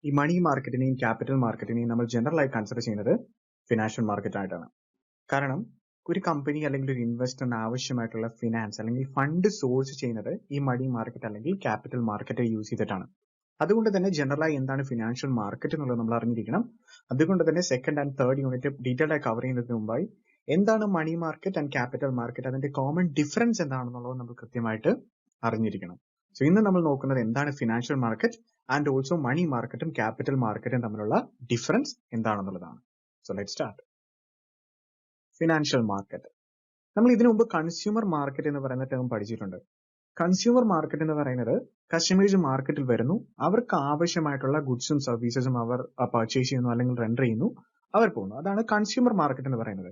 ഈ മണി മാർക്കറ്റിനെയും ക്യാപിറ്റൽ മാർക്കറ്റിനെയും നമ്മൾ ജനറലായി കൺസിഡർ ചെയ്യുന്നത് ഫിനാൻഷ്യൽ മാർക്കറ്റ് ആയിട്ടാണ്. കാരണം ഒരു കമ്പനി അല്ലെങ്കിൽ ഒരു ഇൻവെസ്റ്ററിന് ആവശ്യമായിട്ടുള്ള ഫിനാൻസ് അല്ലെങ്കിൽ ഫണ്ട് സോഴ്സ് ചെയ്യുന്നത് ഈ മണി മാർക്കറ്റ് അല്ലെങ്കിൽ ക്യാപിറ്റൽ മാർക്കറ്റ് യൂസ് ചെയ്തിട്ടാണ്. അതുകൊണ്ട് തന്നെ ജനറലായി എന്താണ് ഫിനാൻഷ്യൽ മാർക്കറ്റ് എന്നുള്ളത് നമ്മൾ അറിഞ്ഞിരിക്കണം. അതുകൊണ്ട് തന്നെ second and third unit detail ആയി കവർ ചെയ്യുന്നതിന് മുമ്പായി എന്താണ് money market and capital market, അതിന്റെ കോമൺ ഡിഫറൻസ് എന്താണെന്നുള്ളത് നമ്മൾ കൃത്യമായിട്ട് അറിഞ്ഞിരിക്കണം. സോ ഇന്ന് നമ്മൾ നോക്കുന്നത് എന്താണ് financial market and also money മാർക്കറ്റും ക്യാപിറ്റൽ മാർക്കറ്റും തമ്മിലുള്ള ഡിഫറൻസ് എന്താണെന്നുള്ളതാണ്. So let start. Financial market. നമ്മൾ ഇതിനു മുമ്പ് കൺസ്യൂമർ മാർക്കറ്റ് എന്ന് പറയുന്ന ടേം പഠിച്ചിട്ടുണ്ട്. കൺസ്യൂമർ മാർക്കറ്റ് എന്ന് പറയുന്നത് കസ്റ്റമേഴ്സ് മാർക്കറ്റിൽ വരുന്നു, അവർക്ക് ആവശ്യമായിട്ടുള്ള ഗുഡ്സും സർവീസസും അവർ പർച്ചേസ് ചെയ്യുന്നു അല്ലെങ്കിൽ റെൻഡർ ചെയ്യുന്നു, അവർ പോകുന്നു. അതാണ് കൺസ്യൂമർ മാർക്കറ്റ് എന്ന് പറയുന്നത്.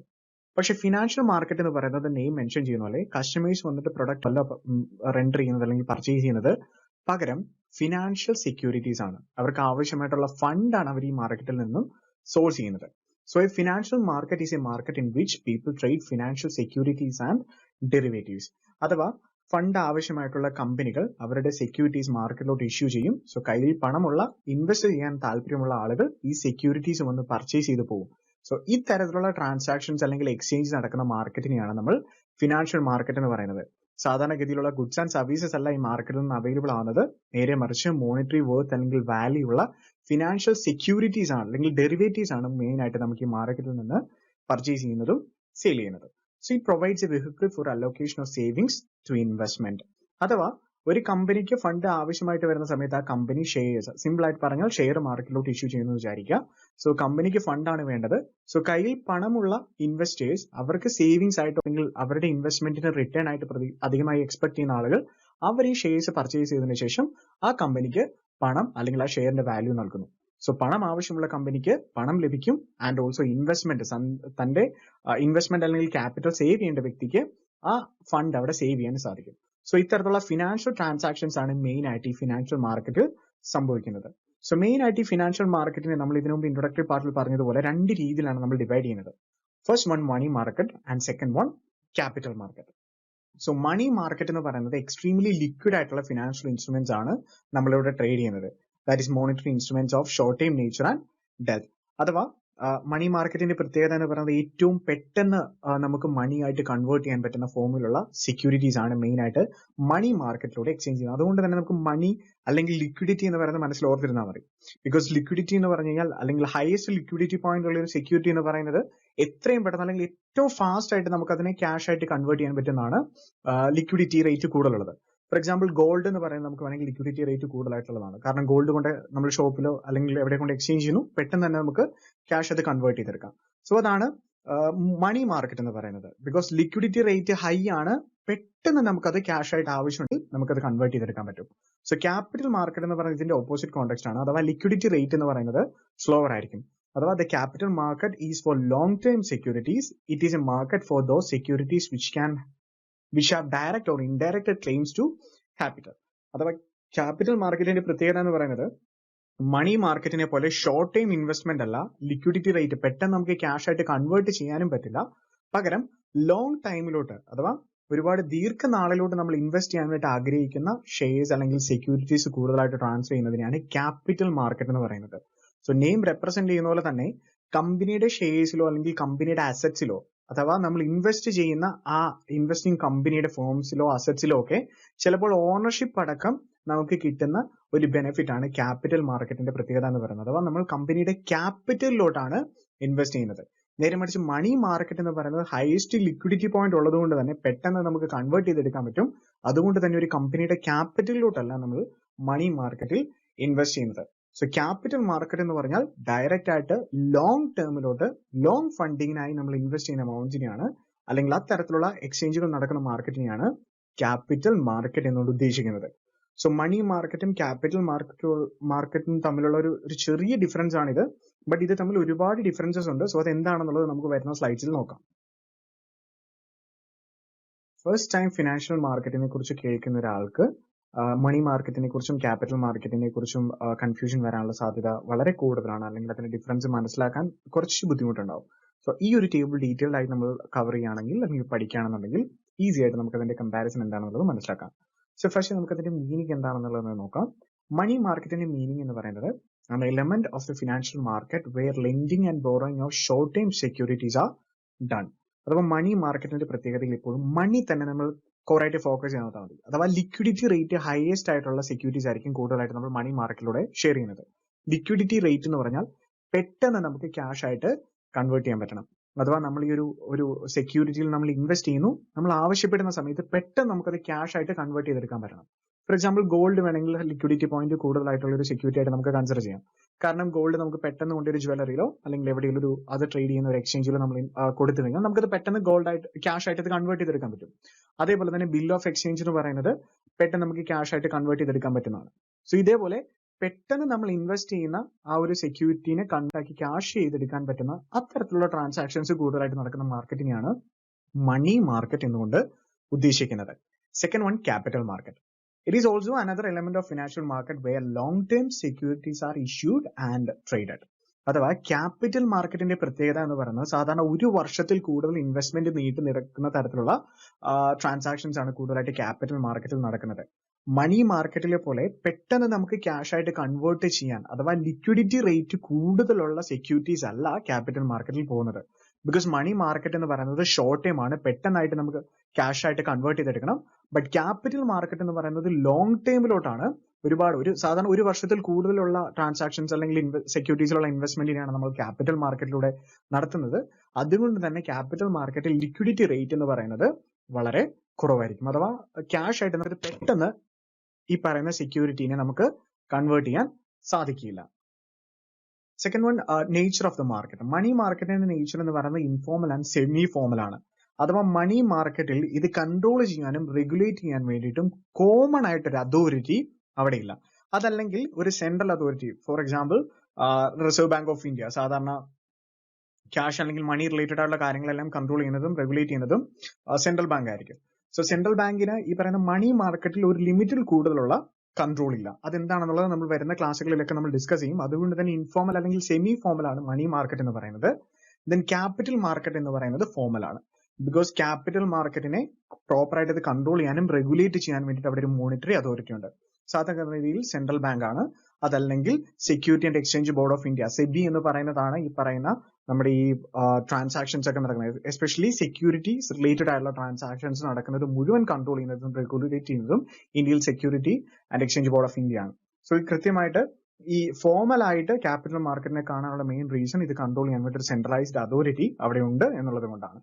പക്ഷെ ഫിനാൻഷ്യൽ മാർക്കറ്റ് എന്ന് പറയുന്നത് നെയിം മെൻഷൻ ചെയ്യുന്ന പോലെ കസ്റ്റമേഴ്സ് വന്നിട്ട് പ്രൊഡക്റ്റ് അല്ല റെൻഡർ ചെയ്യുന്നത് അല്ലെങ്കിൽ പർച്ചേസ് ചെയ്യുന്നത്, പകരം ഫിനാൻഷ്യൽ സെക്യൂരിറ്റീസ് ആണ്. അവർക്ക് ആവശ്യമായിട്ടുള്ള ഫണ്ടാണ് അവർ ഈ മാർക്കറ്റിൽ നിന്നും സോഴ്സ് ചെയ്യുന്നത്. So a financial market is a market in which people trade financial securities and derivatives. അഥവാ ഫണ്ട് ആവശ്യമായിട്ടുള്ള കമ്പനികൾ അവരുടെ സെക്യൂരിറ്റീസ് മാർക്കറ്റിലോട്ട് ഇഷ്യൂ ചെയ്യും. സോ കയ്യിൽ പണമുള്ള ഇൻവെസ്റ്റ് ചെയ്യാൻ താല്പര്യമുള്ള ആളുകൾ ഈ സെക്യൂരിറ്റീസ് വന്ന് പർച്ചേസ് ചെയ്ത് പോകും. സോ ഇത്തരത്തിലുള്ള ട്രാൻസാക്ഷൻസ് അല്ലെങ്കിൽ എക്സ്ചേഞ്ച് നടക്കുന്ന മാർക്കറ്റിനെയാണ് നമ്മൾ ഫിനാൻഷ്യൽ മാർക്കറ്റ് എന്ന് പറയുന്നത്. സാധാരണഗതിയിലുള്ള ഗുഡ്സ് ആൻഡ് സർവീസസ് അല്ല ഈ മാർക്കറ്റിൽ നിന്ന് അവൈലബിൾ ആവുന്നത്, നേരെ മറിച്ച് മോണിറ്ററി വർത്ത് അല്ലെങ്കിൽ വാല്യൂ ഉള്ള ഫിനാൻഷ്യൽ സെക്യൂരിറ്റീസ് ആണ് അല്ലെങ്കിൽ ഡെറിവേറ്റീവ്സ് ആണ് മെയിൻ ആയിട്ട് നമുക്ക് ഈ മാർക്കറ്റിൽ നിന്ന് പർച്ചേസ് ചെയ്യുന്നതും സെയിൽ ചെയ്യുന്നതും. So it provides a vehicle for allocation of savings to investment. അഥവാ ഒരു കമ്പനിക്ക് ഫണ്ട് ആവശ്യമായിട്ട് വരുന്ന സമയത്ത് ആ കമ്പനി ഷെയർസ്, സിമ്പിൾ ആയിട്ട് പറഞ്ഞാൽ ഷെയർ മാർക്കറ്റിലോട്ട് ഇഷ്യൂ ചെയ്യുന്നു വിചാരിക്കുക. സോ കമ്പനിക്ക് ഫണ്ടാണ് വേണ്ടത്. സോ കയ്യിൽ പണമുള്ള ഇൻവെസ്റ്റേഴ്സ് അവർക്ക് സേവിങ്സ് ആയിട്ട് അല്ലെങ്കിൽ അവരുടെ ഇൻവെസ്റ്റ്മെന്റിന് റിട്ടേൺ ആയിട്ട് അധികമായി എക്സ്പെക്ട് ചെയ്യുന്ന ആളുകൾ അവർ ഈ ഷെയർസ് പർച്ചേസ് ചെയ്തതിനു ശേഷം ആ കമ്പനിക്ക് പണം അല്ലെങ്കിൽ ആ ഷെയറിന്റെ വാല്യൂ നൽകുന്നു. സോ പണം ആവശ്യമുള്ള കമ്പനിക്ക് പണം ലഭിക്കും ആൻഡ് ഓൾസോ ഇൻവെസ്റ്റ്മെന്റ്, തന്റെ ഇൻവെസ്റ്റ്മെന്റ് അല്ലെങ്കിൽ ക്യാപിറ്റൽ സേവ് ചെയ്യേണ്ട വ്യക്തിക്ക് ആ ഫണ്ട് അവിടെ സേവ് ചെയ്യാൻ സാധിക്കും. സോ ഇത്തരത്തിലുള്ള ഫിനാൻഷ്യൽ ട്രാൻസാക്ഷൻസ് ആണ് മെയിൻ ആയിട്ട് ഈ ഫിനാൻഷ്യൽ മാർക്കറ്റിൽ സംഭവിക്കുന്നത്. സോ മെയിൻ ആയിട്ട് ഈ ഫിനാൻഷ്യൽ മാർക്കറ്റിനെ നമ്മൾ ഇതിനു മുമ്പ് ഇൻട്രോഡക്ടറി പാർട്ടിൽ പറഞ്ഞതുപോലെ രണ്ട് രീതിയിലാണ് നമ്മൾ ഡിവൈഡ് ചെയ്യുന്നത്. First one money market and second one capital market. So money market എന്ന് പറയുന്നത് എക്സ്ട്രീംലി ലിക്വിഡ് ആയിട്ടുള്ള ഫിനാൻഷ്യൽ ഇൻസ്ട്രുമെന്റ്സ് ആണ് നമ്മളിവിടെ ട്രേഡ് ചെയ്യുന്നത്. That is monetary instruments of short time nature and depth. അഥവാ മണി മാർക്കറ്റിന്റെ പ്രത്യേകത എന്ന് പറയുന്നത് ഏറ്റവും പെട്ടെന്ന് നമുക്ക് മണി ആയിട്ട് കൺവേർട്ട് ചെയ്യാൻ പറ്റുന്ന ഫോമിലുള്ള സെക്യൂരിറ്റീസ് ആണ് മെയിൻ ആയിട്ട് മണി മാർക്കറ്റിലൂടെ എക്സ്ചേഞ്ച് ചെയ്യുന്നത്. അതുകൊണ്ട് തന്നെ നമുക്ക് മണി അല്ലെങ്കിൽ ലിക്വിഡിറ്റി എന്ന് പറയുന്നത് മനസ്സിൽ ഓർത്തിരുന്നാൽ മതി. ബിക്കോസ് ലിക്വിഡിറ്റി എന്ന് പറഞ്ഞു കഴിഞ്ഞാൽ അല്ലെങ്കിൽ ഹയസ്റ്റ് ലിക്വിഡിറ്റി പോയിന്റ് ഉള്ള ഒരു സെക്യൂരിറ്റി എന്ന് പറയുന്നത് എത്രയും പെട്ടെന്ന് അല്ലെങ്കിൽ ഏറ്റവും ഫാസ്റ്റ് ആയിട്ട് നമുക്ക് അതിനെ ക്യാഷ് ആയിട്ട് കൺവേർട്ട് ചെയ്യാൻ പറ്റുന്നതാണ് ലിക്വിഡിറ്റി റേറ്റ് കൂടുതലുള്ളത്. ഫോർ എക്സാമ്പിൾ ഗോൾഡ് എന്ന് പറയുന്നത് നമുക്ക് വേണമെങ്കിൽ ലിക്വിഡിറ്റി റേറ്റ് കൂടുതലായിട്ടുള്ളതാണ്. കാരണം ഗോൾഡ് കൊണ്ട് നമ്മൾ ഷോപ്പിലോ അല്ലെങ്കിൽ എവിടെ കൊണ്ട് എക്സ്ചേഞ്ച് ചെയ്യുന്നു, പെട്ടെന്ന് തന്നെ നമുക്ക് ക്യാഷ് അത് കൺവേർട്ട് ചെയ്തെടുക്കാം. സോ അതാണ് മണി മാർക്കറ്റ് എന്ന് പറയുന്നത്. ബിക്കോസ് ലിക്വിഡിറ്റി റേറ്റ് ഹൈ ആണ്, പെട്ടെന്ന് നമുക്കത് ക്യാഷ് ആയിട്ട് ആവശ്യമുണ്ടെങ്കിൽ നമുക്കത് കൺവേർട്ട് ചെയ്തെടുക്കാൻ പറ്റും. സോ ക്യാപിറ്റൽ മാർക്കറ്റ് എന്ന് പറയുന്നത് ഇതിന്റെ ഓപ്പോസിറ്റ് കോണ്ടെക്സ്റ്റ് ആണ്. അഥവാ ലിക്വിഡിറ്റി റേറ്റ് എന്ന് പറയുന്നത് സ്ലോവർ ആയിരിക്കും. അഥവാ the capital market is for long term securities. It is A market for those securities which have direct or indirect claims to capital. അഥവാ ക്യാപിറ്റൽ മാർക്കറ്റിന്റെ പ്രത്യേകത എന്ന് പറയുന്നത് മണി മാർക്കറ്റിനെ പോലെ ഷോർട്ട് ടൈം ഇൻവെസ്റ്റ്മെന്റ് അല്ല. ലിക്വിഡിറ്റി റേറ്റ് പെട്ടെന്ന് നമുക്ക് ക്യാഷ് ആയിട്ട് കൺവേർട്ട് ചെയ്യാനും പറ്റില്ല. പകരം ലോങ് ടൈമിലോട്ട് അഥവാ ഒരുപാട് ദീർഘനാളിലോട്ട് നമ്മൾ ഇൻവെസ്റ്റ് ചെയ്യാനായിട്ട് ആഗ്രഹിക്കുന്ന ഷെയർസ് അല്ലെങ്കിൽ സെക്യൂരിറ്റീസ് കൂടുതലായിട്ട് ട്രാൻസ്ഫർ ചെയ്യുന്നതിനാണ് ക്യാപിറ്റൽ മാർക്കറ്റ് എന്ന് പറയുന്നത്. സോ നെയിം റെപ്രസെന്റ് ചെയ്യുന്ന പോലെ തന്നെ കമ്പനിയുടെ ഷെയർസിലോ അല്ലെങ്കിൽ കമ്പനിയുടെ അസറ്റ്സിലോ അഥവാ നമ്മൾ ഇൻവെസ്റ്റ് ചെയ്യുന്ന ആ ഇൻവെസ്റ്റിംഗ് കമ്പനിയുടെ ഫേംസിലോ അസറ്റ്സിലോ ഒക്കെ ചിലപ്പോൾ ഓണർഷിപ്പ് അടക്കം നമുക്ക് കിട്ടുന്ന ഒരു ബെനിഫിറ്റ് ആണ് ക്യാപിറ്റൽ മാർക്കറ്റിന്റെ പ്രത്യേകത എന്ന് പറയുന്നത്. അഥവാ നമ്മൾ കമ്പനിയുടെ ക്യാപിറ്റലിലോട്ടാണ് ഇൻവെസ്റ്റ് ചെയ്യുന്നത്. നേരെ മറിച്ച് മണി മാർക്കറ്റ് എന്ന് പറയുന്നത് ഹയസ്റ്റ് ലിക്വിഡിറ്റി പോയിന്റ് ഉള്ളതുകൊണ്ട് തന്നെ പെട്ടെന്ന് നമുക്ക് കൺവേർട്ട് ചെയ്തെടുക്കാൻ പറ്റും. അതുകൊണ്ട് തന്നെ ഒരു കമ്പനിയുടെ ക്യാപിറ്റലിലോട്ടല്ല നമ്മൾ മണി മാർക്കറ്റിൽ ഇൻവെസ്റ്റ് ചെയ്യുന്നത്. സോ ക്യാപിറ്റൽ മാർക്കറ്റ് എന്ന് പറഞ്ഞാൽ ഡയറക്റ്റ് ആയിട്ട് ലോങ് ടേമിലോട്ട് ലോങ് ഫണ്ടിങ്ങിനായി നമ്മൾ ഇൻവെസ്റ്റ് ചെയ്യുന്ന എമൗണ്ട്സിനെയാണ് അല്ലെങ്കിൽ അത്തരത്തിലുള്ള എക്സ്ചേഞ്ചുകൾ നടക്കുന്ന മാർക്കറ്റിനെയാണ് ക്യാപിറ്റൽ മാർക്കറ്റ് എന്നുകൊണ്ട് ഉദ്ദേശിക്കുന്നത്. സോ മണി മാർക്കറ്റും ക്യാപിറ്റൽ മാർക്കറ്റും തമ്മിലുള്ള ഒരു ചെറിയ ഡിഫറൻസ് ആണിത്. ബട്ട് ഇത് തമ്മിൽ ഒരുപാട് ഡിഫറൻസസ് ഉണ്ട്. സോ അത് എന്താണെന്നുള്ളത് നമുക്ക് വരുന്ന സ്ലൈഡ്സിൽ നോക്കാം. ഫസ്റ്റ് ടൈം ഫിനാൻഷ്യൽ മാർക്കറ്റിനെ കുറിച്ച് കേൾക്കുന്ന ഒരാൾക്ക് മണി മാർക്കറ്റിനെ കുറിച്ചും ക്യാപിറ്റൽ മാർക്കറ്റിനെ കുറിച്ചും കൺഫ്യൂഷൻ വരാനുള്ള സാധ്യത വളരെ കൂടുതലാണ്. അല്ലെങ്കിൽ അതിന്റെ ഡിഫറൻസ് മനസ്സിലാക്കാൻ കുറച്ച് ബുദ്ധിമുട്ടുണ്ടാവും. സോ ഈ ഒരു ടേബിൾ ഡീറ്റെയിൽഡ് ആയി നമ്മൾ കവർ ചെയ്യുകയാണെങ്കിൽ അല്ലെങ്കിൽ പഠിക്കുകയാണെന്നുണ്ടെങ്കിൽ ഈസി ആയിട്ട് നമുക്ക് അതിന്റെ കമ്പാരിസൺ എന്താണെന്നുള്ളത് മനസ്സിലാക്കാം. സോ ഫസ്റ്റ് നമുക്ക് അതിന്റെ മീനിങ് എന്താണെന്നുള്ളത് നോക്കാം. മണി മാർക്കറ്റിന്റെ മീനിങ് എന്ന് പറയുന്നത് an element of the financial market where lending and borrowing of short-term securities are done. അഥവാ മണി മാർക്കറ്റിന്റെ പ്രത്യേകതയിൽ ഇപ്പോഴും മണി തന്നെ നമ്മൾ കോറായിട്ട് ഫോക്കസ് ചെയ്യാൻ മതി. അഥവാ ലിക്വിഡിറ്റി റേറ്റ് ഹയസ്റ്റ് ആയിട്ടുള്ള സെക്യൂരിറ്റീസ് ആയിരിക്കും കൂടുതലായിട്ട് നമ്മൾ മണി മാർക്കറ്റിലൂടെ ഷെയർ ചെയ്യുന്നത്. ലിക്വിഡിറ്റി റേറ്റ് എന്ന് പറഞ്ഞാൽ പെട്ടെന്ന് നമുക്ക് ക്യാഷ് ആയിട്ട് കൺവേർട്ട് ചെയ്യാൻ പറ്റണം. അഥവാ നമ്മൾ ഈ ഒരു സെക്യൂരിറ്റിയിൽ നമ്മൾ ഇൻവെസ്റ്റ് ചെയ്യുന്നു, നമ്മൾ ആവശ്യപ്പെടുന്ന സമയത്ത് പെട്ടെന്ന് നമുക്കത് ക്യാഷ് ആയിട്ട് കൺവേർട്ട് ചെയ്തെടുക്കാൻ പറ്റണം. ഫോർ എക്സാമ്പിൾ ഗോൾഡ് വേണമെങ്കിൽ ലിക്വിഡിറ്റി പോയിന്റ് കൂടുതലായിട്ടുള്ള ഒരു സെക്യൂരിറ്റി ആയിട്ട് നമുക്ക് കൺസിഡർ ചെയ്യാം. കാരണം ഗോൾഡ് നമുക്ക് പെട്ടെന്ന് കൊണ്ടൊരു ജ്വല്ലറിയിലോ അല്ലെങ്കിൽ എവിടെയെങ്കിലും ഒരു അത് ട്രേഡ് ചെയ്യുന്ന ഒരു എക്സ്ചേഞ്ചിലോ നമ്മൾ കൊടുത്തു കഴിഞ്ഞാൽ നമുക്കത് പെട്ടെന്ന് ഗോൾഡ് ആയിട്ട് ക്യാഷ് ആയിട്ട് അത് കൺവേർട്ട് ചെയ്തെടുക്കാൻ പറ്റും. അതേപോലെ തന്നെ ബിൽ ഓഫ് എക്സ്ചേഞ്ച് എന്ന് പറയുന്നത് പെട്ടെന്ന് നമുക്ക് ക്യാഷ് ആയിട്ട് കൺവേർട്ട് ചെയ്തെടുക്കാൻ പറ്റുന്നതാണ്. സോ ഇതേപോലെ പെട്ടെന്ന് നമ്മൾ ഇൻവെസ്റ്റ് ചെയ്യുന്ന ആ ഒരു സെക്യൂരിറ്റീനെ കണ്ടാക്കി ക്യാഷ് ചെയ്തെടുക്കാൻ പറ്റുന്ന അത്തരത്തിലുള്ള ട്രാൻസാക്ഷൻസ് കൂടുതലായിട്ട് നടക്കുന്ന മാർക്കറ്റിനെയാണ് മണി മാർക്കറ്റ് എന്നുകൊണ്ട് ഉദ്ദേശിക്കുന്നത്. Second one, capital market. It is also another element of financial market where long-term securities are issued and traded. അഥവാ ക്യാപിറ്റൽ മാർക്കറ്റിന്റെ പ്രത്യേകത എന്ന് പറയുന്നത് സാധാരണ ഒരു വർഷത്തിൽ കൂടുതൽ ഇൻവെസ്റ്റ്മെന്റ് നീട്ടി നിൽക്കുന്ന തരത്തിലുള്ള ട്രാൻസാക്ഷൻസ് ആണ് കൂടുതലായിട്ട് ക്യാപിറ്റൽ മാർക്കറ്റിൽ നടക്കുന്നത്. മണി മാർക്കറ്റിലെ പോലെ പെട്ടെന്ന് നമുക്ക് ക്യാഷ് ആയിട്ട് കൺവേർട്ട് ചെയ്യാൻ അഥവാ ലിക്വിഡിറ്റി റേറ്റ് കൂടുതലുള്ള സെക്യൂരിറ്റീസ് അല്ല ക്യാപിറ്റൽ മാർക്കറ്റിൽ പോകുന്നത്. ബിക്കോസ് മണി മാർക്കറ്റ് എന്ന് പറയുന്നത് ഷോർട്ട് ടൈം ആണ്, പെട്ടെന്നായിട്ട് നമുക്ക് ക്യാഷ് ആയിട്ട് കൺവേർട്ട് ചെയ്തെടുക്കണം. ബട്ട് ക്യാപിറ്റൽ മാർക്കറ്റ് എന്ന് പറയുന്നത് ലോങ് ടൈമിലോട്ടാണ്. സാധാരണ ഒരു വർഷത്തിൽ കൂടുതലുള്ള ട്രാൻസാക്ഷൻസ് അല്ലെങ്കിൽ സെക്യൂരിറ്റീസിലുള്ള ഇൻവെസ്റ്റ്മെന്റിനെയാണ് നമ്മൾ ക്യാപിറ്റൽ മാർക്കറ്റിലൂടെ നടത്തുന്നത്. അതുകൊണ്ട് തന്നെ ക്യാപിറ്റൽ മാർക്കറ്റിൽ ലിക്വിഡിറ്റി റേറ്റ് എന്ന് പറയുന്നത് വളരെ കുറവായിരിക്കും. അഥവാ ക്യാഷ് ആയിട്ട് നമുക്ക് പെട്ടെന്ന് ഈ പറയുന്ന സെക്യൂരിറ്റീനെ നമുക്ക് കൺവേർട്ട് ചെയ്യാൻ സാധിക്കില്ല. Second one, nature of the market. Money മാർക്കറ്റിന്റെ നേച്ചർ എന്ന് പറയുന്നത് ഇൻഫോർമൽ ആൻഡ് സെമി ഫോർമൽ ആണ്. അഥവാ മണി മാർക്കറ്റിൽ ഇത് കൺട്രോൾ ചെയ്യാനും റെഗുലേറ്റ് ചെയ്യാൻ വേണ്ടിയിട്ടും കോമൺ ആയിട്ടൊരു അതോറിറ്റി അവിടെ ഇല്ല. അതല്ലെങ്കിൽ ഒരു central authority, for example reserve bank of India സാധാരണ ക്യാഷ് അല്ലെങ്കിൽ മണി റിലേറ്റഡ് ആയിട്ടുള്ള കാര്യങ്ങളെല്ലാം കൺട്രോൾ ചെയ്യുന്നതും റെഗുലേറ്റ് ചെയ്യുന്നതും സെൻട്രൽ ബാങ്ക് ആയിരിക്കും. സോ സെൻട്രൽ ബാങ്കിന് ഈ പറയുന്ന മണി മാർക്കറ്റിൽ ഒരു ലിമിറ്റിൽ കൂടുതലുള്ള കൺട്രോൾ ഇല്ല. അതെന്താണെന്നുള്ളത് നമ്മൾ വരുന്ന ക്ലാസ്സുകളിലൊക്കെ നമ്മൾ ഡിസ്കസ് ചെയ്യും. അതുകൊണ്ട് തന്നെ ഇൻഫോർമൽ അല്ലെങ്കിൽ സെമി ഫോർമൽ ആണ് മണി മാർക്കറ്റ് എന്ന് പറയുന്നത്. ദെൻ ക്യാപിറ്റൽ മാർക്കറ്റ് എന്ന് പറയുന്നത് ഫോർമൽ ആണ്. ബിക്കോസ് ക്യാപിറ്റൽ മാർക്കറ്റിനെ പ്രോപ്പറായിട്ട് അത് കൺട്രോൾ ചെയ്യാനും റെഗുലേറ്റ് ചെയ്യാൻ വേണ്ടിയിട്ട് അവിടെ ഒരു മോണിറ്ററി അതോറിറ്റി ഉണ്ട്. സാധാരണ രീതിയിൽ സെൻട്രൽ ബാങ്ക് ആണ്, അതല്ലെങ്കിൽ security and exchange board of India SEBI എന്ന് പറയുന്നതാണ് ഈ പറയുന്ന നമ്മുടെ ഈ ട്രാൻസാക്ഷൻസ് ഒക്കെ നടക്കുന്നത്. എസ്പെഷ്യലി സെക്യൂരിറ്റീസ് റിലേറ്റഡ് ആയിട്ടുള്ള ട്രാൻസാക്ഷൻസ് നടക്കുന്നത് മുഴുവൻ കൺട്രോൾ ചെയ്യുന്നതും റെഗുലേറ്റ് ചെയ്യുന്നതും ഇന്ത്യയിൽ security and exchange board of India ആണ്. സോ കൃത്യമായിട്ട് ഈ ഫോർമൽ ആയിട്ട് ക്യാപിറ്റൽ മാർക്കറ്റിനെ കാണാനുള്ള മെയിൻ റീസൺ ഇത് കൺട്രോൾ ചെയ്യാൻ വേണ്ടി ഒരു സെൻട്രലൈസ്ഡ് അതോറിറ്റി അവിടെ ഉണ്ട് എന്നുള്ളത് കൊണ്ടാണ്.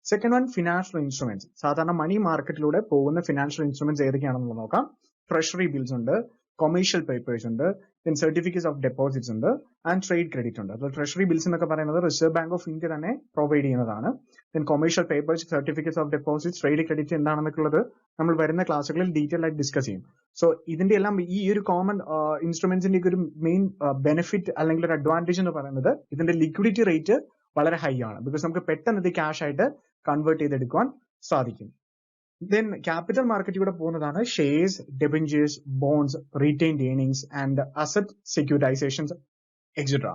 Second one, financial instruments. സാധാരണ മണി മാർക്കറ്റിലൂടെ പോകുന്ന ഫിനാൻഷ്യൽ ഇൻസ്ട്രുമെന്റ്സ് ഏതൊക്കെയാണെന്ന് നോക്കാം. ട്രഷറി ബിൽസ് ഉണ്ട്, കൊമേഴ്ഷ്യൽ പേപ്പേഴ്സ് ഉണ്ട്, ദെൻ സർട്ടിഫിക്കറ്റ്സ് ഓഫ് ഡെപ്പോസിറ്റ്സ് ഉണ്ട്, ആൻഡ് ട്രേഡ് ക്രെഡിറ്റ് ഉണ്ട്. അപ്പോൾ ട്രഷറി ബിൽസ് എന്നൊക്കെ പറയുന്നത് റിസർവ് ബാങ്ക് ഓഫ് ഇന്ത്യ തന്നെ പ്രൊവൈഡ് ചെയ്യുന്നതാണ്. Then commercial papers, certificates of deposits, trade credit എന്താണെന്നൊക്കെ ഉള്ളത് നമ്മൾ വരുന്ന ക്ലാസ്സുകളിൽ ഡീറ്റെയിൽ ആയിട്ട് ഡിസ്കസ് ചെയ്യും. സോ ഇതിന്റെ എല്ലാം ഈ ഒരു കോമൺ ഇൻസ്ട്രുമെന്റ്സിന്റെ ഒരു മെയിൻ ബെനിഫിറ്റ് അല്ലെങ്കിൽ ഒരു അഡ്വാൻറ്റേജ് എന്ന് പറയുന്നത് ഇതിന്റെ ലിക്വിഡിറ്റി റേറ്റ് വളരെ ഹൈ ആണ്. ബിക്കോസ് നമുക്ക് പെട്ടെന്ന് ഇത് ക്യാഷ് ആയിട്ട് കൺവേർട്ട് ചെയ്തെടുക്കുവാൻ സാധിക്കും. ദെൻ ക്യാപിറ്റൽ മാർക്കറ്റിലൂടെ പോകുന്നതാണ് shares, debentures, bonds, retained earnings and asset securitisations etcetera.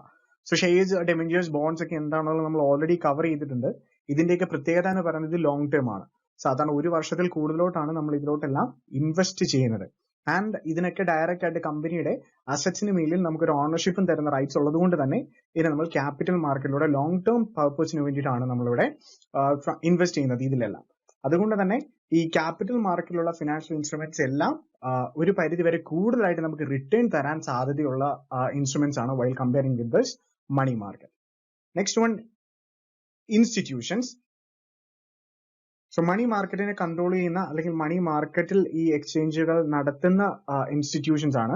So shares, debentures, bonds ഒക്കെ എന്താണെന്നുള്ളത് നമ്മൾ ഓൾറെഡി കവർ ചെയ്തിട്ടുണ്ട്. ഇതിന്റെയൊക്കെ പ്രത്യേകത എന്ന് പറയുന്നത് ലോങ് ടേം ആണ്. സാധാരണ ഒരു വർഷത്തിൽ കൂടുതലോട്ടാണ് നമ്മൾ ഇതിലോട്ടെല്ലാം ഇൻവെസ്റ്റ് ചെയ്യുന്നത്. ആൻഡ് ഇതിനൊക്കെ ഡയറക്റ്റ് ആയിട്ട് കമ്പനിയുടെ അസറ്റ്സിന് മേലിൽ നമുക്കൊരു ഓണർഷിപ്പും തരുന്ന റൈറ്റ്സ് ഉള്ളത് കൊണ്ട് തന്നെ ഇതിനെ നമ്മൾ ക്യാപിറ്റൽ മാർക്കറ്റിലൂടെ ലോങ് ടേം പർപ്പസിന് വേണ്ടിയിട്ടാണ് നമ്മളിവിടെ ഇൻവെസ്റ്റ് ചെയ്യുന്നത് ഇതിലെല്ലാം. അതുകൊണ്ട് തന്നെ ഈ ക്യാപിറ്റൽ മാർക്കറ്റിലുള്ള ഫിനാൻഷ്യൽ ഇൻസ്ട്രുമെന്റ്സ് എല്ലാം ഒരു പരിധി വരെ കൂടുതലായിട്ട് നമുക്ക് റിട്ടേൺ തരാൻ സാധ്യതയുള്ള ഇൻസ്ട്രുമെന്റ്സ് ആണ് while comparing with this money market. Next one, institutions. So money മാർക്കറ്റിനെ കൺട്രോൾ ചെയ്യുന്ന അല്ലെങ്കിൽ മണി മാർക്കറ്റിൽ ഈ എക്സ്ചേഞ്ചുകൾ നടത്തുന്ന ഇൻസ്റ്റിറ്റ്യൂഷൻസ് ആണ്.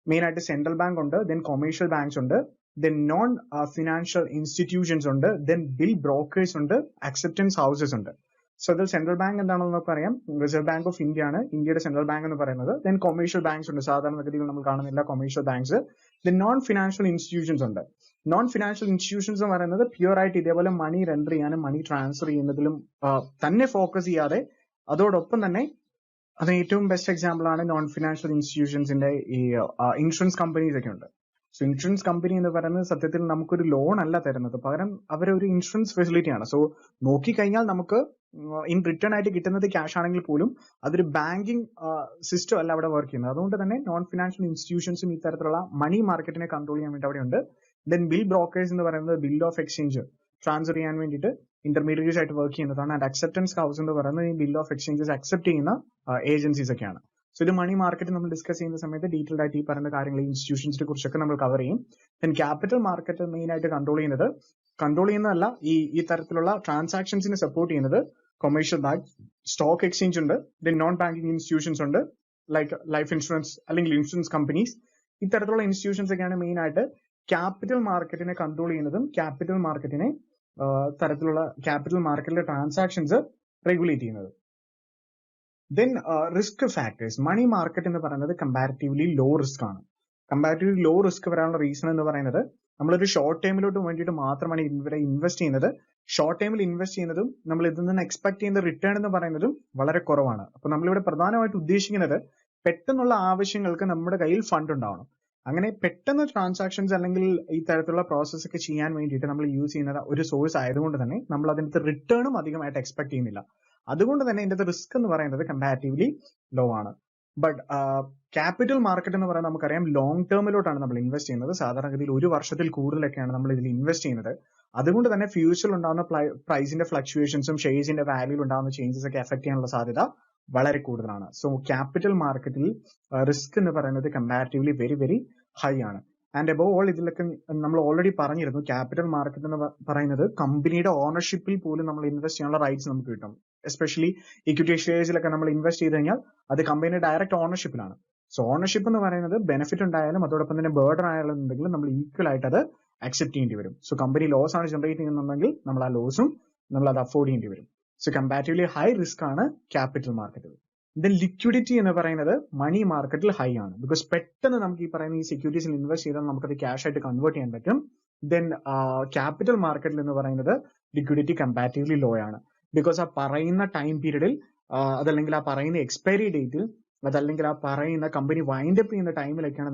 മെയിൻ ആയിട്ട് സെൻട്രൽ ബാങ്ക് ഉണ്ട്, ദെൻ കൊമേഴ്ഷ്യൽ ബാങ്ക്സ് ഉണ്ട്, ദെൻ നോൺ ഫിനാൻഷ്യൽ ഇൻസ്റ്റിറ്റ്യൂഷൻസ് ഉണ്ട്, ദെൻ ബിൽ ബ്രോക്കേഴ്സ് ഉണ്ട്, അക്സെപ്റ്റൻസ് ഹൗസസ് ഉണ്ട്. സോ ഇതിൽ സെൻട്രൽ ബാങ്ക് എന്താണെന്ന് പറയാം, റിസർവ് ബാങ്ക് ഓഫ് ഇന്ത്യ ആണ് ഇന്ത്യയുടെ സെൻട്രൽ ബാങ്ക് എന്ന് പറയുന്നത്. ദെൻ കൊമേഴ്ഷ്യൽ ബാങ്ക്സ് ഉണ്ട്, സാധാരണഗതിയിൽ നമ്മൾ കാണുന്നില്ല commercial banks. Then non financial institutions ഉണ്ട്. നോൺ ഫിനാൻഷ്യൽ ഇൻസ്റ്റിറ്റ്യൂഷൻസ് എന്ന് പറയുന്നത് പ്യൂർ ആയിട്ട് ഇതേപോലെ മണി റെൻഡർ ചെയ്യാനും മണി ട്രാൻസ്ഫർ ചെയ്യുന്നതിലും തന്നെ ഫോക്കസ് ചെയ്യാതെ അതോടൊപ്പം തന്നെ അത് ഏറ്റവും ബെസ്റ്റ് എക്സാമ്പിൾ ആണ് നോൺ ഫിനാൻഷ്യൽ ഇൻസ്റ്റിറ്റ്യൂഷൻസിന്റെ ഈ ഇൻഷുറൻസ് കമ്പനീസ് ഒക്കെ ഉണ്ട്. സോ ഇൻഷുറൻസ് കമ്പനി എന്ന് പറയുന്നത് സത്യത്തിൽ നമുക്കൊരു ലോൺ അല്ല തരുന്നത്, പകരം അവരൊരു ഇൻഷുറൻസ് ഫെസിലിറ്റിയാണ്. സോ നോക്കിക്കഴിഞ്ഞാൽ നമുക്ക് ഇൻ റിട്ടേൺ ആയിട്ട് കിട്ടുന്നത് ക്യാഷ് ആണെങ്കിൽ പോലും അതൊരു ബാങ്കിങ് സിസ്റ്റം അല്ല അവിടെ വർക്ക് ചെയ്യുന്നത്. അതുകൊണ്ട് തന്നെ നോൺ ഫിനാൻഷ്യൽ ഇൻസ്റ്റിറ്റ്യൂഷൻസും ഇത്തരത്തിലുള്ള മണി മാർക്കറ്റിനെ കൺട്രോൾ ചെയ്യാൻ വേണ്ടി അവിടെ ഉണ്ട്. ദെൻ ബിൽ ബ്രോക്കേഴ്സ് എന്ന് പറയുന്നത് ബിൽ ഓഫ് എക്സ്ചേഞ്ച് ട്രാൻസ്ഫർ ചെയ്യാൻ വേണ്ടിയിട്ട് ഇന്റർമീഡിയറ്റ്സ് ആയിട്ട് വർക്ക് ചെയ്യുന്നതാണ്. ആൻഡ് അക്സെപ്റ്റൻസ് ഹൗസ് എന്ന് പറയുന്നത് ഈ ബിൽ ഓഫ് എക്സ്ചേഞ്ചസ് അക്സെപ്റ്റ് ചെയ്യുന്ന ഏജൻസീസ് ഒക്കെയാണ്. സോ ഇത് മണി മാർക്കറ്റ് നമ്മൾ ഡിസ്കസ് ചെയ്യുന്ന സമയത്ത് ഡീറ്റെയിൽഡ് ആയിട്ട് ഈ പറയുന്ന കാര്യങ്ങൾ ഇൻസ്റ്റിറ്റ്യൂഷൻസിനെ കുറിച്ചൊക്കെ നമ്മൾ കവർ ചെയ്യും. ദെൻ ക്യാപിറ്റൽ മാർക്കറ്റ് മെയിൻ ആയിട്ട് കൺട്രോൾ ചെയ്യുന്നതല്ല ഈ തരത്തിലുള്ള ട്രാൻസാക്ഷൻസിനെ സപ്പോർട്ട് ചെയ്യുന്നത് കൊമേഴ്ഷ്യൽ ബാങ്ക്, സ്റ്റോക്ക് എക്സ്ചേഞ്ച് ഉണ്ട്, ദെൻ നോൺ ബാങ്കിങ് ഇൻസ്റ്റിറ്റ്യൂഷൻസ് ഉണ്ട്, ലൈക്ക് ലൈഫ് ഇൻഷുറൻസ് അല്ലെങ്കിൽ ഇൻഷുറൻസ് കമ്പനീസ്. ഇത്തരത്തിലുള്ള ഇൻസ്റ്റിറ്റ്യൂഷൻസ് ഒക്കെയാണ് മെയിൻ ആയിട്ട് ക്യാപിറ്റൽ മാർക്കറ്റിനെ കൺട്രോൾ ചെയ്യുന്നതും ക്യാപിറ്റൽ മാർക്കറ്റിലെ ട്രാൻസാക്ഷൻസ് റെഗുലേറ്റ് ചെയ്യുന്നത്. Then risk factors. Money market എന്ന് പറയുന്നത് കമ്പാരിറ്റീവ്ലി ലോ റിസ്ക് ആണ്. കമ്പാരിറ്റീവ്ലി ലോ റിസ്ക് വരാനുള്ള റീസൺ എന്ന് പറയുന്നത് നമ്മളൊരു ഷോർട്ട് ടൈമിലോട്ട് വേണ്ടിയിട്ട് മാത്രമാണ് ഇവിടെ ഇൻവെസ്റ്റ് ചെയ്യുന്നത്. ഷോർട്ട് ടൈമിൽ ഇൻവെസ്റ്റ് ചെയ്യുന്നതും നമ്മൾ ഇതിൽ നിന്ന് എക്സ്പെക്ട് ചെയ്യുന്ന റിട്ടേൺ എന്ന് പറയുന്നതും വളരെ കുറവാണ്. അപ്പൊ നമ്മളിവിടെ പ്രധാനമായിട്ട് ഉദ്ദേശിക്കുന്നത് പെട്ടെന്നുള്ള ആവശ്യങ്ങൾക്ക് നമ്മുടെ കയ്യിൽ ഫണ്ട് ഉണ്ടാവണം. അങ്ങനെ പെട്ടെന്ന് ട്രാൻസാക്ഷൻസ് അല്ലെങ്കിൽ ഈ തരത്തിലുള്ള പ്രോസസ് ഒക്കെ ചെയ്യാൻ വേണ്ടിയിട്ട് നമ്മൾ യൂസ് ചെയ്യുന്ന ഒരു സോഴ്സ് ആയതുകൊണ്ട് തന്നെ നമ്മൾ അതിനകത്ത് റിട്ടേണും അധികമായിട്ട് എക്സ്പെക്ട് ചെയ്യുന്നില്ല. അതുകൊണ്ട് തന്നെ ഇതിന്റെ റിസ്ക് എന്ന് പറയുന്നത് കമ്പാരിറ്റീവ്ലി ലോ ആണ്. ബട്ട് ക്യാപിറ്റൽ മാർക്കറ്റ് എന്ന് പറയുന്നത് നമുക്കറിയാം ലോങ് ടേമിലോട്ടാണ് നമ്മൾ ഇൻവെസ്റ്റ് ചെയ്യുന്നത്. സാധാരണഗതിയിൽ ഒരു വർഷത്തിൽ കൂടുതലൊക്കെയാണ് നമ്മൾ ഇതിൽ ഇൻവെസ്റ്റ് ചെയ്യുന്നത്. അതുകൊണ്ട് തന്നെ ഫ്യൂച്ചറിൽ ഉണ്ടാകുന്ന പ്രൈസിന്റെ ഫ്ലക്ച്വേഷൻസും ഷെയർസിന്റെ വാല്യൂയിൽ ഉണ്ടാകുന്ന ചേഞ്ചസ് ഒക്കെ എഫക്ട് ചെയ്യാനുള്ള സാധ്യത വളരെ കൂടുതലാണ്. സോ ക്യാപിറ്റൽ മാർക്കറ്റിൽ റിസ്ക് എന്ന് പറയുന്നത് കമ്പാരിറ്റീവ്ലി വെരി വെരി ഹൈ ആണ്. ആൻഡ് അബോവ് ഓൾ ഇതിലൊക്കെ നമ്മൾ ഓൾറെഡി പറഞ്ഞിരുന്നു, ക്യാപിറ്റൽ മാർക്കറ്റ് എന്ന് പറയുന്നത് കമ്പനിയുടെ ഓണർഷിപ്പിൽ പോലും നമ്മൾ ഇൻവെസ്റ്റ് ചെയ്യാനുള്ള റൈറ്റ്സ് നമുക്ക് കിട്ടും. എസ്പെഷ്യലി ഇക്വിറ്റി ഷെയർസിലൊക്കെ നമ്മൾ ഇൻവെസ്റ്റ് ചെയ്ത് കഴിഞ്ഞാൽ അത് കമ്പനിയുടെ ഡയറക്റ്റ് ഓണർഷിപ്പിലാണ്. സോ ഓണർഷിപ്പ് എന്ന് പറയുന്നത് ബെനിഫിറ്റ് ഉണ്ടായാലും അതോടൊപ്പം തന്നെ ബേർഡൻ ആയാലും ഉണ്ടെങ്കിലും നമ്മൾ ഈക്വൽ ആയിട്ട് അത് അക്സെപ്റ്റ് ചെയ്യേണ്ടി വരും. സോ കമ്പനി ലോസ് ആണ് ജനറേറ്റ് ചെയ്യുന്നുണ്ടെങ്കിൽ നമ്മൾ ആ ലോസും നമ്മൾ അത് അഫോർഡ് ചെയ്യേണ്ടി വരും. സോ കമ്പാരിറ്റീവ്ലി ഹൈ റിസ്ക് ആണ് ക്യാപിറ്റൽ മാർക്കറ്റിൽ. ദെൻ ലിക്വിഡിറ്റി എന്ന് പറയുന്നത് മണി മാർക്കറ്റിൽ ഹൈ ആണ്. ബിക്കോസ് പെട്ടെന്ന് നമുക്ക് ഈ പറയുന്ന ഈ സെക്യൂരിറ്റീസിൽ ഇൻവെസ്റ്റ് ചെയ്താൽ നമുക്കത് ക്യാഷ് ആയിട്ട് കൺവേർട്ട് ചെയ്യാൻ പറ്റും. ദെൻ ക്യാപിറ്റൽ മാർക്കറ്റിൽ എന്ന് പറയുന്നത് ലിക്വിഡിറ്റി കമ്പാരിറ്റീവ്ലി ലോ ആണ്. ബിക്കോസ് ആ പറയുന്ന ടൈം പീരീഡിൽ അതല്ലെങ്കിൽ ആ പറയുന്ന എക്സ്പയറി ഡേറ്റിൽ അതല്ലെങ്കിൽ ആ പറയുന്ന കമ്പനി വൈൻഡ് അപ്പ് ചെയ്യുന്ന ടൈമിലൊക്കെയാണ്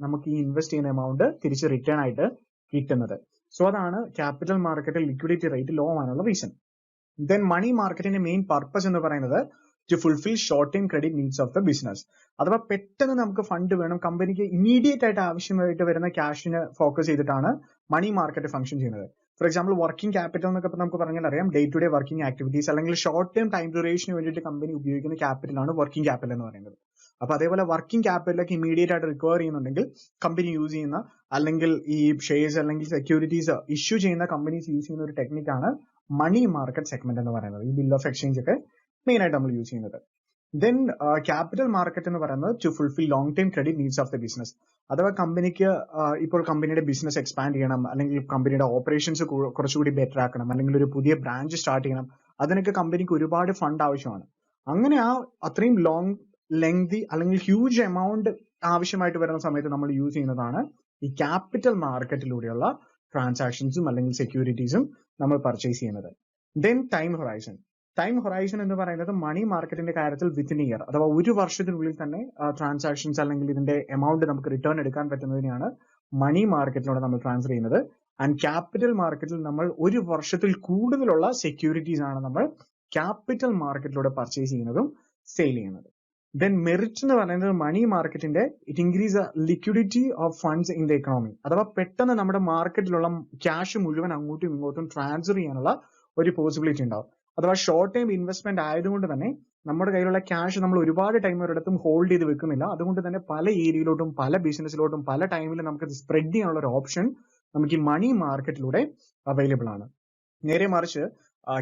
നമുക്ക് ഈ ഇൻവെസ്റ്റ് ചെയ്യുന്ന എമൗണ്ട് തിരിച്ച് റിട്ടേൺ ആയിട്ട് കിട്ടുന്നത്. സോ അതാണ് ക്യാപിറ്റൽ മാർക്കറ്റിൽ ലിക്വിഡിറ്റി റേറ്റ് ലോ ആണുള്ള റീസൺ. ദെൻ മണി മാർക്കറ്റിന്റെ മെയിൻ പർപ്പസ് എന്ന് പറയുന്നത് to fulfil short time credit needs of the business. അഥവാ പെട്ടെന്ന് നമുക്ക് ഫണ്ട് വേണം, കമ്പനിക്ക് ഇമീഡിയറ്റ് ആയിട്ട് ആവശ്യമായിട്ട് വരുന്ന ക്യാഷിനെ ഫോക്കസ് ചെയ്തിട്ടാണ് മണി മാർക്കറ്റ് ഫംഗ്ഷൻ ചെയ്യുന്നത്. ഫോർ എക്സാമ്പിൾ വർക്കിംഗ് ക്യാപിറ്റൽ എന്നൊക്കെ നമുക്ക് പറഞ്ഞാൽ അറിയാം, day to day working activities അല്ലെങ്കിൽ ഷോർട്ട് ടൈം ടൈം ഡ്യൂറേഷന് വേണ്ടിയിട്ട് കമ്പനി ഉപയോഗിക്കുന്ന ക്യാപിറ്റലാണ് വർക്കിംഗ് ക്യാപിറ്റൽ എന്ന് പറയുന്നത്. അപ്പൊ അതേപോലെ വർക്കിംഗ് ക്യാപിറ്റലൊക്കെ ഇമീഡിയറ്റ് ആയിട്ട് റിക്വയർ ചെയ്യുന്നുണ്ടെങ്കിൽ കമ്പനി യൂസ് ചെയ്യുന്ന അല്ലെങ്കിൽ ഈ ഷെയർസ് അല്ലെങ്കിൽ സെക്യൂരിറ്റീസ് ഇഷ്യൂ ചെയ്യുന്ന കമ്പനീസ് യൂസ് ചെയ്യുന്ന ഒരു ടെക്നിക്കാണ് മണി മാർക്കറ്റ് സെഗ്മെന്റ് എന്ന് പറയുന്നത്. ഈ ബിൽ ഓഫ് എക്സ്ചേഞ്ച് ഒക്കെ മെയിൻ ആയിട്ട് നമ്മൾ യൂസ് ചെയ്യുന്നത്. ദെൻ ക്യാപിറ്റൽ മാർക്കറ്റ് എന്ന് പറയുന്നത് to fulfil long time credit needs of the business. അഥവാ കമ്പനിക്ക് ഇപ്പോൾ കമ്പനിയുടെ ബിസിനസ് എക്സ്പാൻഡ് ചെയ്യണം, അല്ലെങ്കിൽ കമ്പനിയുടെ ഓപ്പറേഷൻസ് കുറച്ചുകൂടി ബെറ്റർ ആക്കണം, അല്ലെങ്കിൽ ഒരു പുതിയ ബ്രാഞ്ച് സ്റ്റാർട്ട് ചെയ്യണം, അതിനൊക്കെ കമ്പനിക്ക് ഒരുപാട് ഫണ്ട് ആവശ്യമാണ്. അങ്ങനെ അത്രയും ലെങ്തി അല്ലെങ്കിൽ ഹ്യൂജ് എമൗണ്ട് ആവശ്യമായിട്ട് വരുന്ന സമയത്ത് നമ്മൾ യൂസ് ചെയ്യുന്നതാണ് ഈ ക്യാപിറ്റൽ മാർക്കറ്റിലൂടെയുള്ള ട്രാൻസാക്ഷൻസും അല്ലെങ്കിൽ സെക്യൂരിറ്റീസും നമ്മൾ പർച്ചേസ് ചെയ്യുന്നത്. ദെൻ ടൈം ഹൊറൈസൺ എന്ന് പറയുന്നത് മണി മാർക്കറ്റിന്റെ കാര്യത്തിൽ വിത്തിൻ ഇയർ അഥവാ ഒരു വർഷത്തിനുള്ളിൽ തന്നെ ട്രാൻസാക്ഷൻസ് അല്ലെങ്കിൽ ഇതിന്റെ എമൗണ്ട് നമുക്ക് റിട്ടേൺ എടുക്കാൻ പറ്റുന്നതിനെയാണ് മണി മാർക്കറ്റിലൂടെ നമ്മൾ ട്രാൻസ്ഫർ ചെയ്യുന്നത്. ആൻഡ് ക്യാപിറ്റൽ മാർക്കറ്റിൽ നമ്മൾ ഒരു വർഷത്തിൽ കൂടുതലുള്ള സെക്യൂരിറ്റീസ് ആണ് നമ്മൾ ക്യാപിറ്റൽ മാർക്കറ്റിലൂടെ പർച്ചേസ് ചെയ്യുന്നതും സെയിൽ ചെയ്യുന്നത്. ദെൻ മെറിറ്റ് എന്ന് പറയുന്നത് മണി മാർക്കറ്റിന്റെ it increase liquidity of funds in the economy. അഥവാ പെട്ടെന്ന് നമ്മുടെ മാർക്കറ്റിലുള്ള ക്യാഷ് മുഴുവൻ അങ്ങോട്ടും ഇങ്ങോട്ടും ട്രാൻസ്ഫർ ചെയ്യാനുള്ള ഒരു പോസിബിലിറ്റി ഉണ്ടാവും. അഥവാ ഷോർട്ട് ടൈം ഇൻവെസ്റ്റ്മെന്റ് ആയതുകൊണ്ട് തന്നെ നമ്മുടെ കയ്യിലുള്ള ക്യാഷ് നമ്മൾ ഒരുപാട് ടൈം ഒരിടത്തും ഹോൾഡ് ചെയ്ത് വെക്കുന്നില്ല. അതുകൊണ്ട് തന്നെ പല ഏരിയയിലോട്ടും പല ബിസിനസ്സിലോട്ടും പല ടൈമിലും നമുക്ക് സ്പ്രെഡ് ചെയ്യാനുള്ള ഒരു ഓപ്ഷൻ നമുക്ക് ഈ മണി മാർക്കറ്റിലൂടെ അവൈലബിൾ ആണ്. നേരെ മറിച്ച്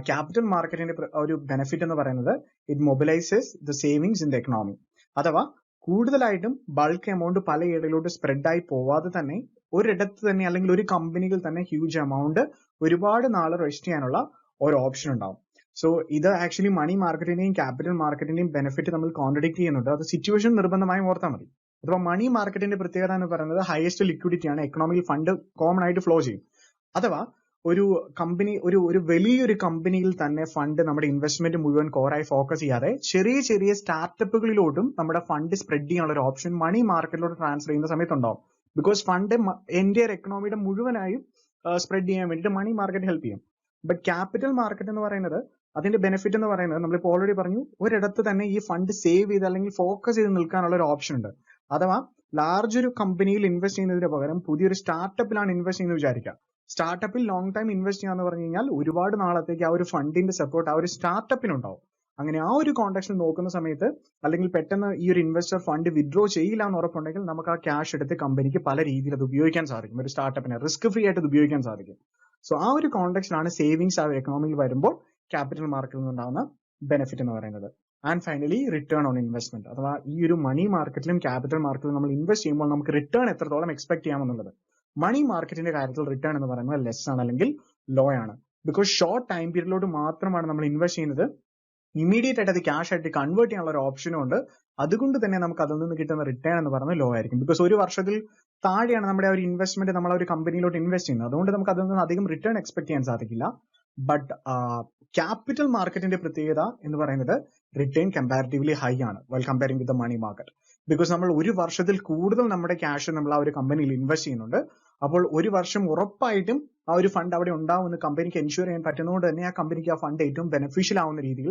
ക്യാപിറ്റൽ മാർക്കറ്റിന്റെ ഒരു ബെനിഫിറ്റ് എന്ന് പറയുന്നത് it mobilises the savings in the economy. അഥവാ കൂടുതലായിട്ടും ബൾക്ക് എമൗണ്ട് പല ഏരിയയിലോട്ട് സ്പ്രെഡ് ആയി പോവാതെ തന്നെ ഒരിടത്ത് തന്നെ അല്ലെങ്കിൽ ഒരു കമ്പനിയിൽ തന്നെ ഹ്യൂജ് എമൗണ്ട് ഒരുപാട് നാൾ റെസ്റ്റ് ചെയ്യാനുള്ള ഒരു ഓപ്ഷൻ ഉണ്ടാവും. സോ ഇത് ആക്ച്വലി മണി മാർക്കറ്റിന്റെയും ക്യാപിറ്റൽ മാർക്കറ്റിന്റെയും ബെനിഫിറ്റ് നമ്മൾ കോൺട്രഡിക്ട് ചെയ്യുന്നുണ്ട്. അത് സിറ്റുവേഷൻ നിർബന്ധമായും ഓർത്താൽ മതി. അഥവാ മണി മാർക്കറ്റിന്റെ പ്രത്യേകത എന്ന് പറയുന്നത് ഹയസ്റ്റ് ലിക്വിഡിറ്റി ആണ്, എക്കണോമിയിൽ ഫണ്ട് കോമൺ ആയിട്ട് ഫ്ലോ ചെയ്യും. അഥവാ ഒരു കമ്പനി ഒരു വലിയൊരു കമ്പനിയിൽ തന്നെ ഫണ്ട് നമ്മുടെ ഇൻവെസ്റ്റ്മെന്റ് മുഴുവൻ കോറായി ഫോക്കസ് ചെയ്യാതെ ചെറിയ ചെറിയ സ്റ്റാർട്ടപ്പുകളിലോട്ടും നമ്മുടെ ഫണ്ട് സ്പ്രെഡ് ചെയ്യാനുള്ള ഒരു ഓപ്ഷൻ മണി മാർക്കറ്റിലോട്ട് ട്രാൻസ്ഫർ ചെയ്യുന്ന സമയത്തുണ്ടാവും. ബിക്കോസ് ഫണ്ട് എൻ്റെ എക്കണോമിയുടെ മുഴുവനായും സ്പ്രെഡ് ചെയ്യാൻ വേണ്ടിയിട്ട് മണി മാർക്കറ്റ് ഹെൽപ്പ് ചെയ്യും. ബട്ട് ക്യാപിറ്റൽ മാർക്കറ്റ് എന്ന് പറയുന്നത് അതിന്റെ ബെനിഫിറ്റ് എന്ന് പറയുന്നത് നമ്മളിപ്പോൾ ഓൾറെഡി പറഞ്ഞു, ഒരിടത്ത് തന്നെ ഈ ഫണ്ട് സേവ് ചെയ്ത് അല്ലെങ്കിൽ ഫോക്കസ് ചെയ്ത് നിൽക്കാനുള്ള ഒരു ഓപ്ഷൻ ഉണ്ട്. അഥവാ ലാർജ് ഒരു കമ്പനിയിൽ ഇൻവെസ്റ്റ് ചെയ്യുന്നതിന് പകരം പുതിയൊരു സ്റ്റാർട്ടപ്പിലാണ് ഇൻവെസ്റ്റ് ചെയ്യുന്നത് വിചാരിക്കുക. സ്റ്റാർട്ടപ്പിൽ ലോങ് ടൈം ഇൻവെസ്റ്റ് ചെയ്യാന്ന് പറഞ്ഞു കഴിഞ്ഞാൽ ഒരുപാട് നാളത്തേക്ക് ആ ഒരു ഫണ്ടിന്റെ സപ്പോർട്ട് ആ ഒരു സ്റ്റാർട്ടപ്പിനുണ്ടാവും. അങ്ങനെ ആ ഒരു കോണ്ടെക്സ്റ്റിൽ നോക്കുന്ന സമയത്ത് അല്ലെങ്കിൽ പെട്ടെന്ന് ഈ ഒരു ഇൻവെസ്റ്റർ ഫണ്ട് വിഡ്രോ ചെയ്യില്ല എന്ന് ഉറപ്പുണ്ടെങ്കിൽ നമുക്ക് ആ ക്യാഷ് എടുത്ത് കമ്പനിക്ക് പല രീതിയിൽ അത് ഉപയോഗിക്കാൻ സാധിക്കും. ഒരു സ്റ്റാർട്ടപ്പിനെ റിസ്ക് ഫ്രീ ആയിട്ട് അത് ഉപയോഗിക്കാൻ സാധിക്കും. സോ ആ ഒരു കോണ്ടെക്സ്റ്റിലാണ് സേവിങ്സ് ആ എക്കണോമിയിൽ വരുമ്പോൾ ക്യാപിറ്റൽ മാർക്കറ്റിൽ നിന്നുണ്ടാകുന്ന ബെനിഫിറ്റ് എന്ന് പറയുന്നത്. And finally return on investment, അഥവാ ഈ ഒരു മണി മാർക്കറ്റിലും ക്യാപിറ്റൽ മാർക്കറ്റിലും നമ്മൾ ഇൻവെസ്റ്റ് ചെയ്യുമ്പോൾ നമുക്ക് റിട്ടേൺ എത്രത്തോളം എക്സ്പെക്ട് ചെയ്യാമെന്നുള്ളത്. മണി മാർക്കറ്റിന്റെ കാര്യത്തിൽ റിട്ടേൺ എന്ന് പറയുന്നത് ലെസ് ആണ് അല്ലെങ്കിൽ ലോ ആണ്. ബിക്കോസ് ഷോർട്ട് ടൈം പീരീഡിലോട്ട് മാത്രമാണ് നമ്മൾ ഇൻവെസ്റ്റ് ചെയ്യുന്നത്. ഇമീഡിയറ്റ് ആയിട്ട് അത് ക്യാഷ് ആയിട്ട് കൺവേർട്ട് ചെയ്യാനുള്ള ഒരു ഓപ്ഷനും ഉണ്ട്. അതുകൊണ്ട് തന്നെ നമുക്ക് അതിൽ നിന്ന് കിട്ടുന്ന റിട്ടേൺ എന്ന് പറയുന്നത് ലോ ആയിരിക്കും. ബിക്കോസ് ഒരു വർഷത്തിൽ താഴെയാണ് നമ്മുടെ ഒരു ഇൻവെസ്റ്റ്മെന്റ് നമ്മൾ ഒരു കമ്പനിയിലോട്ട് ഇൻവെസ്റ്റ് ചെയ്യുന്നത്. അതുകൊണ്ട് നമുക്ക് അതിൽ നിന്ന് അധികം റിട്ടേൺ എക്സ്പെക്ട് ചെയ്യാൻ സാധിക്കില്ല. ബട്ട് ക്യാപിറ്റൽ മാർക്കറ്റിന്റെ പ്രത്യേകത എന്ന് പറയുന്നത് റിട്ടേൺ കമ്പാരിറ്റീവ്ലി ഹൈ ആണ് well comparing with the money market. Because നമ്മൾ ഒരു വർഷത്തിൽ കൂടുതൽ നമ്മുടെ ക്യാഷ് നമ്മൾ ആ ഒരു കമ്പനിയിൽ ഇൻവെസ്റ്റ് ചെയ്യുന്നുണ്ട്. അപ്പോൾ ഒരു വർഷം ഉറപ്പായിട്ടും ആ ഒരു ഫണ്ട് അവിടെ ഉണ്ടാവുമെന്ന് കമ്പനിക്ക് എൻഷുർ ചെയ്യാൻ പറ്റുന്നതുകൊണ്ട് തന്നെ ആ കമ്പനിക്ക് ആ ഫണ്ട് ഏറ്റവും ബെനിഫിഷ്യൽ ആവുന്ന രീതിയിൽ,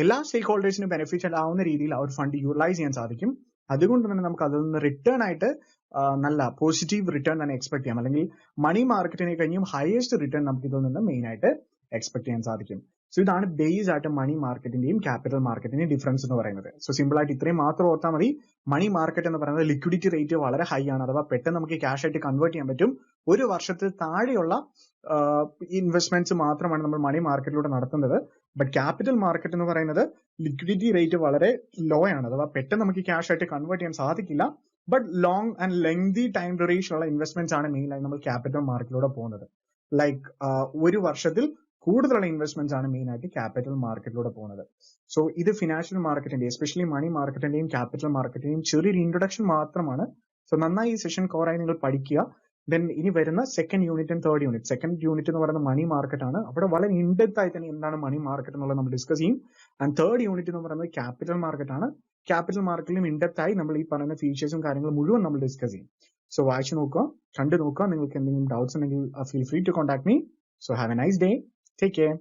എല്ലാ സ്റ്റേക്ക് ഹോൾഡേഴ്സിനും ബെനിഫിഷ്യൽ ആവുന്ന രീതിയിൽ ആ ഒരു ഫണ്ട് യൂട്ടിലൈസ് ചെയ്യാൻ സാധിക്കും. അതുകൊണ്ട് തന്നെ നമുക്ക് അതിൽ നിന്ന് റിട്ടേൺ ആയിട്ട് നല്ല പോസിറ്റീവ് റിട്ടേൺ തന്നെ എക്സ്പെക്ട് ചെയ്യാം. അല്ലെങ്കിൽ മണി മാർക്കറ്റിനെ കഴിഞ്ഞും ഹയസ്റ്റ് റിട്ടേൺ നമുക്ക് ഇതിൽ നിന്ന് മെയിൻ ആയിട്ട് എക്സ്പെക്ട് ചെയ്യാൻ സാധിക്കും. സോ ഇതാണ് ബേസ് ആയിട്ട് മണി മാർക്കറ്റിന്റെയും ക്യാപിറ്റൽ മാർക്കറ്റിന്റെയും ഡിഫറൻസ് എന്ന് പറയുന്നത്. സോ സിമ്പിൾ ആയിട്ട് ഇത്രയും മാത്രം ഓർത്താൽ മതി. മണി മാർക്കറ്റ് എന്ന് പറയുന്നത് ലിക്വിഡിറ്റി റേറ്റ് വളരെ ഹൈ ആണ്, അഥവാ പെട്ടെന്ന് നമുക്ക് ക്യാഷ് ആയിട്ട് കൺവേർട്ട് ചെയ്യാൻ പറ്റും. ഒരു വർഷത്തിൽ താഴെയുള്ള ഇൻവെസ്റ്റ്മെന്റ്സ് മാത്രമാണ് നമ്മൾ മണി മാർക്കറ്റിലൂടെ നടത്തുന്നത്. ബട്ട് ക്യാപിറ്റൽ മാർക്കറ്റ് എന്ന് പറയുന്നത് ലിക്വിഡിറ്റി റേറ്റ് വളരെ ലോ ആണ്, അഥവാ പെട്ടെന്ന് നമുക്ക് ക്യാഷ് ആയിട്ട് കൺവേർട്ട് ചെയ്യാൻ സാധിക്കില്ല. But long and lengthy time duration ഉള്ള ഇൻവെസ്റ്റ്മെന്റ്സ് ആണ് മെയിൻ ആയി നമ്മൾ ക്യാപിറ്റൽ മാർക്കറ്റിലൂടെ പോകുന്നത്. ലൈക്ക് ഒരു വർഷത്തിൽ കൂടുതലുള്ള ഇൻവെസ്റ്റ്മെന്റ്സ് ആണ് മെയിൻ ആയിട്ട് ക്യാപിറ്റൽ മാർക്കറ്റിലൂടെ പോകുന്നത്. സോ ഇത് ഫിനാൻഷ്യൽ മാർക്കറ്റിന്റെ എസ്പെഷ്യലി മണി മാർക്കറ്റിന്റെയും ക്യാപിറ്റൽ മാർക്കറ്റിന്റെയും ചെറിയൊരു ഇൻട്രൊഡക്ഷൻ മാത്രമാണ്. സോ നന്നായി ഈ സെഷൻ കോറായി നിങ്ങൾ പഠിക്കുക. ദെൻ ഇനി വരുന്ന സെക്കൻഡ് യൂണിറ്റും തേർഡ് യൂണിറ്റ്. സെക്കൻഡ് യൂണിറ്റ് എന്ന് പറയുന്നത് മണി മാർക്കറ്റ് ആണ്. അവിടെ വളരെ ഇൻഡെപ്ത് ആയി തന്നെ എന്താണ് മണി മാർക്കറ്റ് എന്നുള്ളത് നമ്മൾ ഡിസ്കസ് ചെയ്യും. ആൻഡ് തേർഡ് യൂണിറ്റ് എന്ന് പറയുന്നത് ക്യാപിറ്റൽ മാർക്കറ്റ് ആണ്. ക്യാപിറ്റൽ മാർക്കറ്റിലും ഇൻഡെപ്ത് ആയി നമ്മൾ ഈ പറയുന്ന ഫീച്ചേഴ്സും കാര്യങ്ങളും മുഴുവൻ നമ്മൾ ഡിസ്കസ് ചെയ്യും. സോ വായിച്ചു നോക്കുക, കണ്ടു നോക്കുക. നിങ്ങൾക്ക് എന്തെങ്കിലും ഡൗട്ട്സ് ഉണ്ടെങ്കിൽ feel free to contact me. So have a nice day. Take care.